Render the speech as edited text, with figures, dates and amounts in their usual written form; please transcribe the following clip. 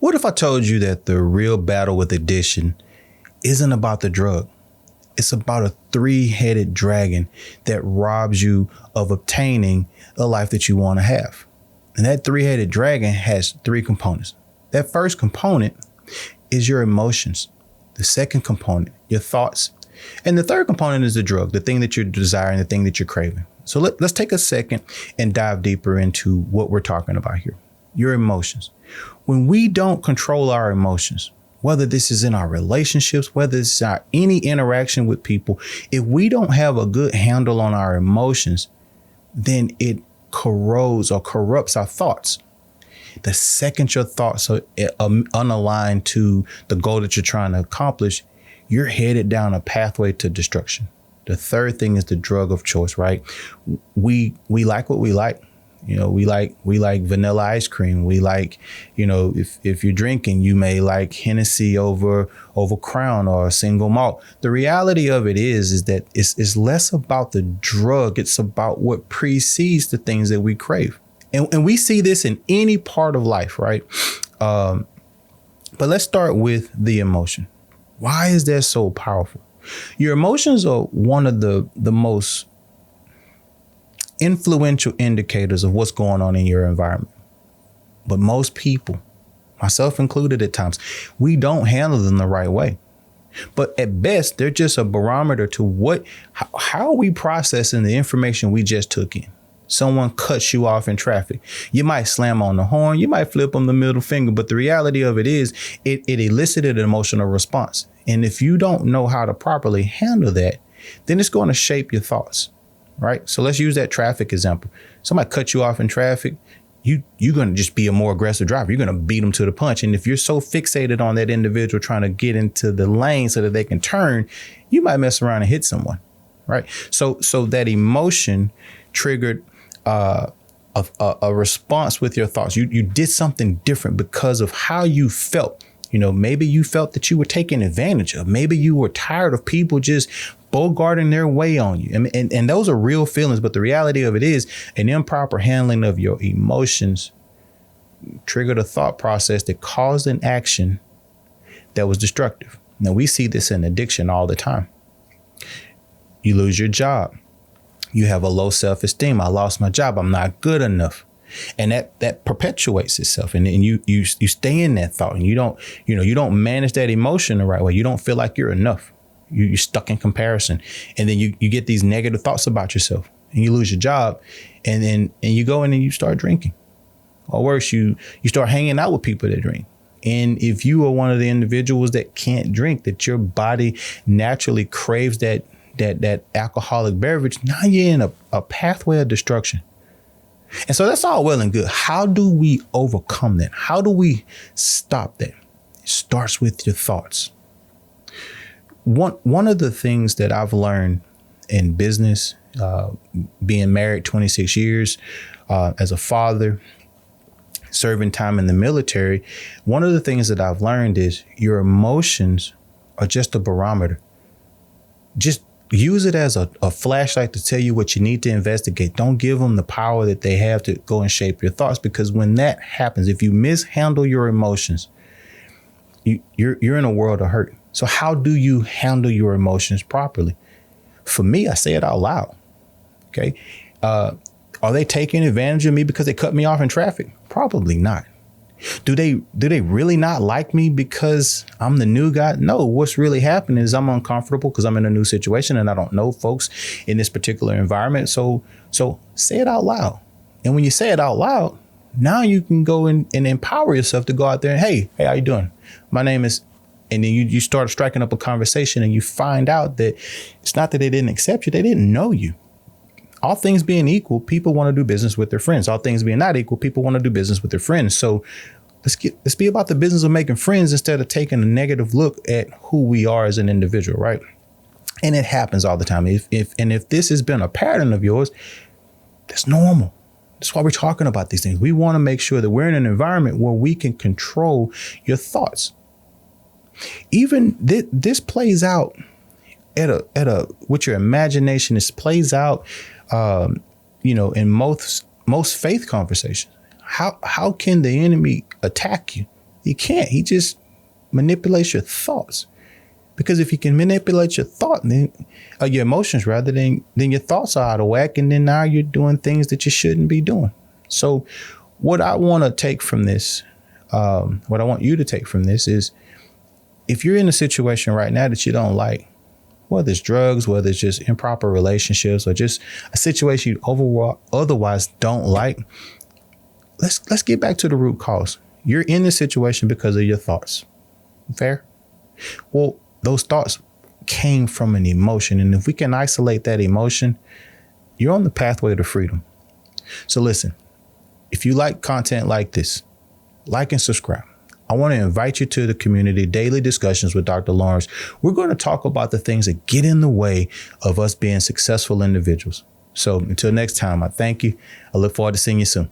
What if I told you that the real battle with addiction isn't about the drug? It's about a three-headed dragon that robs you of obtaining a life that you want to have. And that three-headed dragon has three components. That first component is your emotions. The second component, your thoughts. And the third component is the drug, the thing that you're desiring, the thing that you're craving. So let's take a second and dive deeper into what we're talking about here. Your emotions. When we don't control our emotions, whether this is in our relationships, whether it's any interaction with people, if we don't have a good handle on our emotions, then it corrodes or corrupts our thoughts. The second your thoughts are unaligned to the goal that you're trying to accomplish, you're headed down a pathway to destruction. The third thing is the drug of choice, right? We like what we like. You know, we like vanilla ice cream. We like, you know, if you're drinking, you may like Hennessy over Crown or a single malt. The reality of it is that it's less about the drug. It's about what precedes the things that we crave. And we see this in any part of life, right? But let's start with the emotion. Why is that so powerful? Your emotions are one of the most influential indicators of what's going on in your environment. But most people, myself included at times, we don't handle them the right way. But at best, they're just a barometer to how are we processing the information we just took in. Someone cuts you off in traffic. You might slam on the horn. You might flip them the middle finger. But the reality of it is it elicited an emotional response. And if you don't know how to properly handle that, then it's going to shape your thoughts. Right. So let's use that traffic example. Somebody cut you off in traffic. You're going to just be a more aggressive driver. You're going to beat them to the punch. And if you're so fixated on that individual trying to get into the lane so that they can turn, you might mess around and hit someone. Right. So that emotion triggered a response with your thoughts. You did something different because of how you felt. You know, maybe you felt that you were taken advantage of. Maybe you were tired of people just bogarting their way on you. And those are real feelings. But the reality of it is an improper handling of your emotions triggered a thought process that caused an action that was destructive. Now, we see this in addiction all the time. You lose your job. You have a low self-esteem. I lost my job. I'm not good enough. And that perpetuates itself. And you stay in that thought, and you don't manage that emotion the right way. You don't feel like you're enough. You're stuck in comparison. And then you get these negative thoughts about yourself, and you lose your job. And you go in and you start drinking. Or worse, you start hanging out with people that drink. And if you are one of the individuals that can't drink, that your body naturally craves that alcoholic beverage, now you're in a pathway of destruction. And so that's all well and good. How do we overcome that? How do we stop that? It starts with your thoughts. One of the things that I've learned in business, being married 26 years, as a father, serving time in the military, one of the things that I've learned is your emotions are just a barometer. Just use it as a flashlight to tell you what you need to investigate. Don't give them the power that they have to go and shape your thoughts, because when that happens, if you mishandle your emotions, you're in a world of hurt. So how do you handle your emotions properly? For me, I say it out loud. OK, are they taking advantage of me because they cut me off in traffic? Probably not. Do they really not like me because I'm the new guy? No, what's really happening is I'm uncomfortable because I'm in a new situation and I don't know folks in this particular environment. So say it out loud. And when you say it out loud, now you can go and empower yourself to go out there and, hey, how you doing? My name is, and then you start striking up a conversation, and you find out that it's not that they didn't accept you. They didn't know you. All things being equal, people want to do business with their friends. All things being not equal, people want to do business with their friends. So let's be about the business of making friends instead of taking a negative look at who we are as an individual, right? And it happens all the time. If this has been a pattern of yours, that's normal. That's why we're talking about these things. We want to make sure that we're in an environment where we can control your thoughts. Even this plays out with your imagination. This plays out, in most faith conversations. How can the enemy attack you? He can't. He just manipulates your thoughts. Because if you can manipulate your thought, then your emotions rather, then your thoughts are out of whack, and then now you're doing things that you shouldn't be doing. So what I want to take from this, what I want you to take from this is, if you're in a situation right now that you don't like, whether it's drugs, whether it's just improper relationships, or just a situation you otherwise don't like, let's get back to the root cause. You're in this situation because of your thoughts. Fair? Well, those thoughts came from an emotion. And if we can isolate that emotion, you're on the pathway to freedom. So listen, if you like content like this, like and subscribe. I want to invite you to the community daily discussions with Dr. Lawrence. We're going to talk about the things that get in the way of us being successful individuals. So until next time, I thank you. I look forward to seeing you soon.